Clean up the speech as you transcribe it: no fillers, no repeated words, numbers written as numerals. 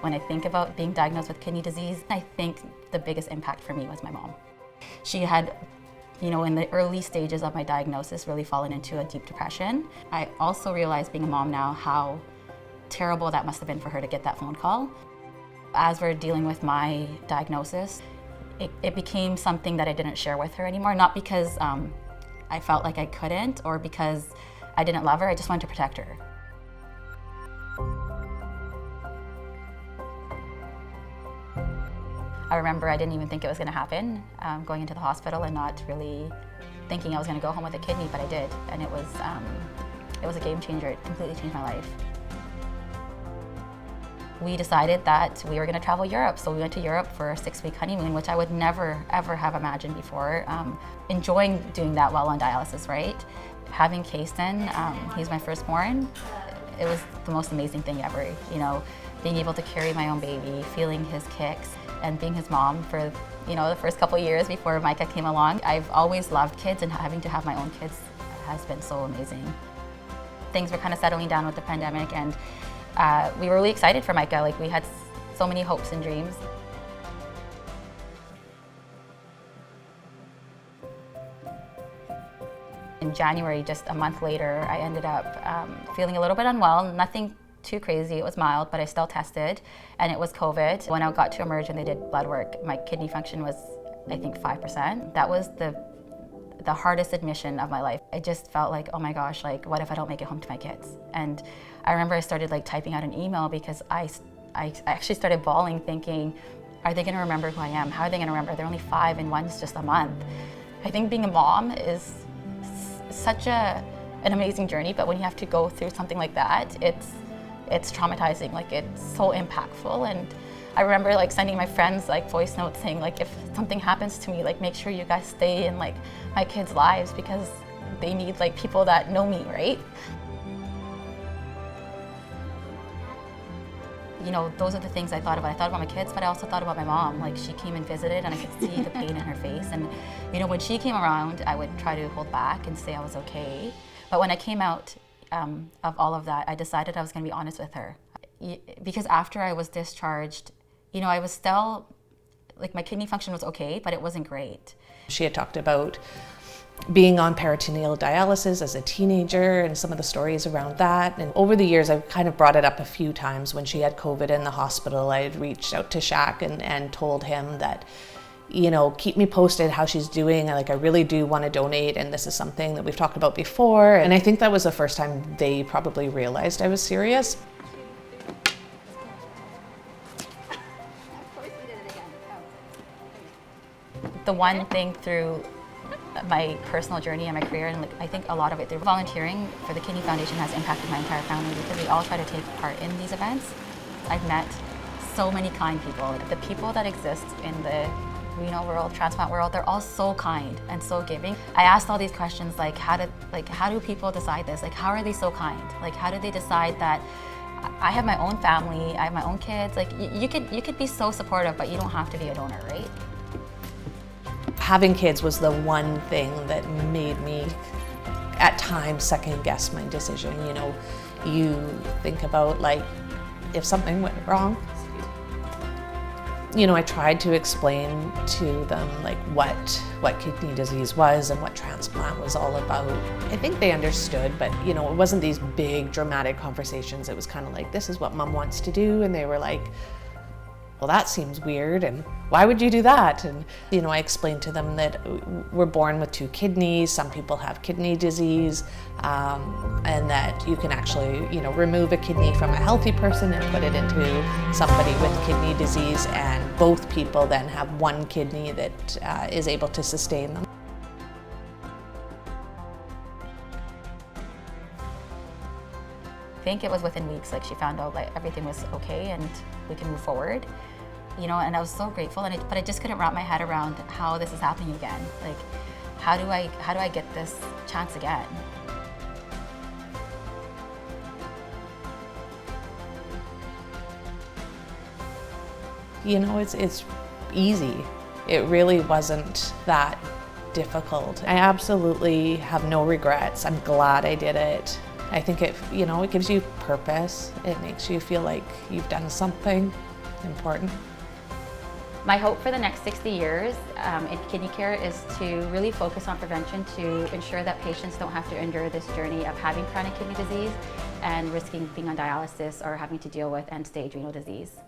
When I think about being diagnosed with kidney disease, I think the biggest impact for me was my mom. She had, in the early stages of my diagnosis, really fallen into a deep depression. I also realized, being a mom now, how terrible that must have been for her to get that phone call. As we're dealing with my diagnosis, it became something that I didn't share with her anymore, not because I felt like I couldn't or because I didn't love her. I just wanted to protect her. I remember I didn't even think it was going to happen, going into the hospital and not really thinking I was going to go home with a kidney, but I did, and it was a game changer. It completely changed my life. We decided that we were going to travel Europe, so we went to Europe for a 6-week honeymoon, which I would never, ever have imagined before. Enjoying doing that while on dialysis, right? Having Kason, he's my firstborn, it was the most amazing thing ever. Being able to carry my own baby, feeling his kicks, and being his mom for the first couple of years before Micah came along. I've always loved kids, and having to have my own kids has been so amazing. Things were kind of settling down with the pandemic, and we were really excited for Micah. Like, we had so many hopes and dreams. In January, just a month later, I ended up feeling a little bit unwell. Nothing too crazy, it was mild, but I still tested, and it was COVID. When I got to emerge and they did blood work, my kidney function was, I think, 5%. That was the hardest admission of my life. I just felt like, oh my gosh, like, what if I don't make it home to my kids? And I remember I started typing out an email because I actually started bawling, thinking, are they gonna remember who I am? How are they gonna remember? They're only 5 and one's just a month. I think being a mom is such an amazing journey, but when you have to go through something like that, it's traumatizing. It's so impactful. And I remember sending my friends voice notes saying, if something happens to me, make sure you guys stay in my kids' lives, because they need people that know me, right? Those are the things I thought about. I thought about my kids, but I also thought about my mom. She came and visited, and I could see the pain in her face. And when she came around, I would try to hold back and say I was okay. But when I came out of all of that, I decided I was going to be honest with her. Because after I was discharged, I was still, my kidney function was okay, but it wasn't great. She had talked about being on peritoneal dialysis as a teenager and some of the stories around that. And over the years, I've kind of brought it up a few times. When she had COVID in the hospital, I had reached out to Shak and told him that, keep me posted how she's doing. I really do want to donate, and this is something that we've talked about before. And I think that was the first time they probably realized I was serious. The one thing through my personal journey and my career, and I think a lot of it through volunteering for the Kidney Foundation, has impacted my entire family, because we all try to take part in these events. I've met so many kind people. The people that exist in the renal world, transplant world, they're all so kind and so giving. I asked all these questions, how do people decide this? How are they so kind? How do they decide that I have my own family, I have my own kids? You could be so supportive, but you don't have to be a donor, right? Having kids was the one thing that made me, at times, second guess my decision. You think about if something went wrong. I tried to explain to them what kidney disease was and what transplant was all about. I think they understood, but it wasn't these big dramatic conversations. It was kind of this is what mom wants to do, and they were like, well, that seems weird, and why would you do that? And I explained to them that we're born with 2 kidneys. Some people have kidney disease, and that you can actually remove a kidney from a healthy person and put it into somebody with kidney disease, and both people then have 1 kidney that is able to sustain them. I think it was within weeks, she found out everything was okay and we can move forward. And I was so grateful, but I just couldn't wrap my head around how this is happening again. How do I get this chance again? It's easy. It really wasn't that difficult. I absolutely have no regrets. I'm glad I did it. I think it gives you purpose. It makes you feel like you've done something. important? My hope for the next 60 years in kidney care is to really focus on prevention to ensure that patients don't have to endure this journey of having chronic kidney disease and risking being on dialysis or having to deal with end-stage renal disease.